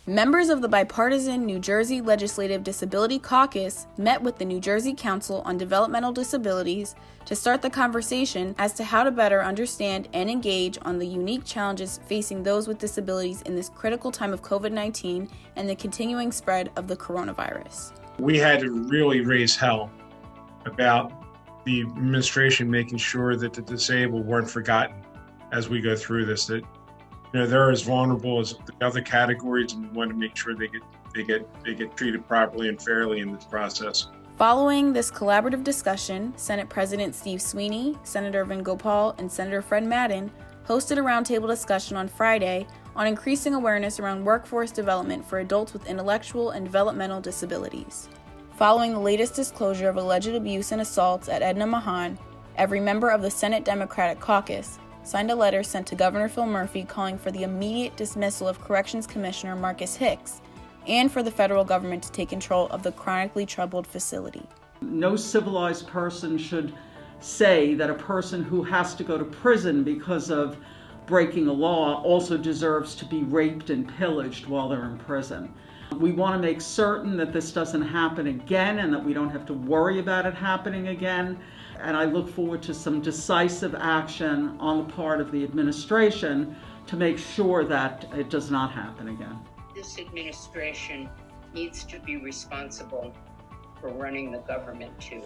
Members of the Bipartisan New Jersey Legislative Disability Caucus met with the New Jersey Council on Developmental Disabilities to start the conversation as to how to better understand and engage on the unique challenges facing those with disabilities in this critical time of COVID-19 and the continuing spread of the coronavirus. We had to really raise hell about the administration making sure that the disabled weren't forgotten as we go through this, that they're as vulnerable as the other categories, and we want to make sure they get treated properly and fairly in this process. Following this collaborative discussion, Senate President Steve Sweeney, Senator Weinberg-Gopal, and Senator Fred Madden hosted a roundtable discussion on Friday on increasing awareness around workforce development for adults with intellectual and developmental disabilities. Following the latest disclosure of alleged abuse and assaults at Edna Mahan, every member of the Senate Democratic Caucus signed a letter sent to Governor Phil Murphy calling for the immediate dismissal of Corrections Commissioner Marcus Hicks and for the federal government to take control of the chronically troubled facility. No civilized person should say that a person who has to go to prison because of breaking a law also deserves to be raped and pillaged while they're in prison. We want to make certain that this doesn't happen again and that we don't have to worry about it happening again. And I look forward to some decisive action on the part of the administration to make sure that it does not happen again. This administration needs to be responsible for running the government too.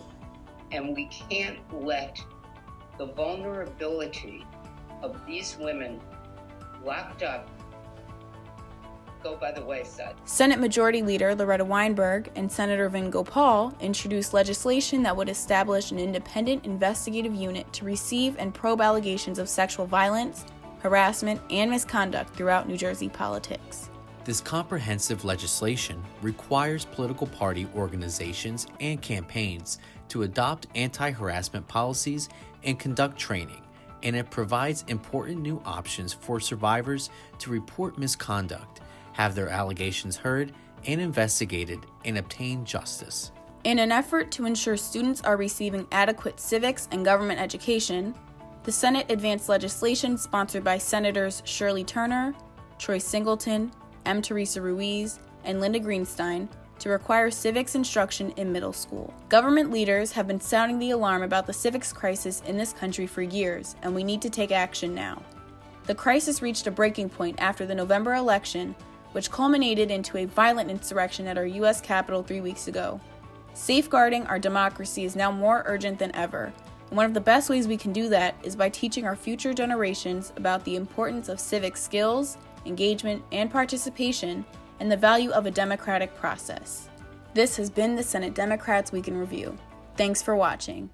And we can't let the vulnerability of these women locked up go by the wayside. Senate Majority Leader Loretta Weinberg and Senator Weinberg-Gopal introduced legislation that would establish an independent investigative unit to receive and probe allegations of sexual violence, harassment, and misconduct throughout New Jersey politics. This comprehensive legislation requires political party organizations and campaigns to adopt anti-harassment policies and conduct training, and it provides important new options for survivors to report misconduct, have their allegations heard and investigated, and obtain justice. In an effort to ensure students are receiving adequate civics and government education, the Senate advanced legislation sponsored by Senators Shirley Turner, Troy Singleton, M. Teresa Ruiz, and Linda Greenstein to require civics instruction in middle school. Government leaders have been sounding the alarm about the civics crisis in this country for years, and we need to take action now. The crisis reached a breaking point after the November election, which culminated into a violent insurrection at our U.S. Capitol 3 weeks ago. Safeguarding our democracy is now more urgent than ever, and one of the best ways we can do that is by teaching our future generations about the importance of civic skills, engagement, and participation, and the value of a democratic process. This has been the Senate Democrats Week in Review. Thanks for watching.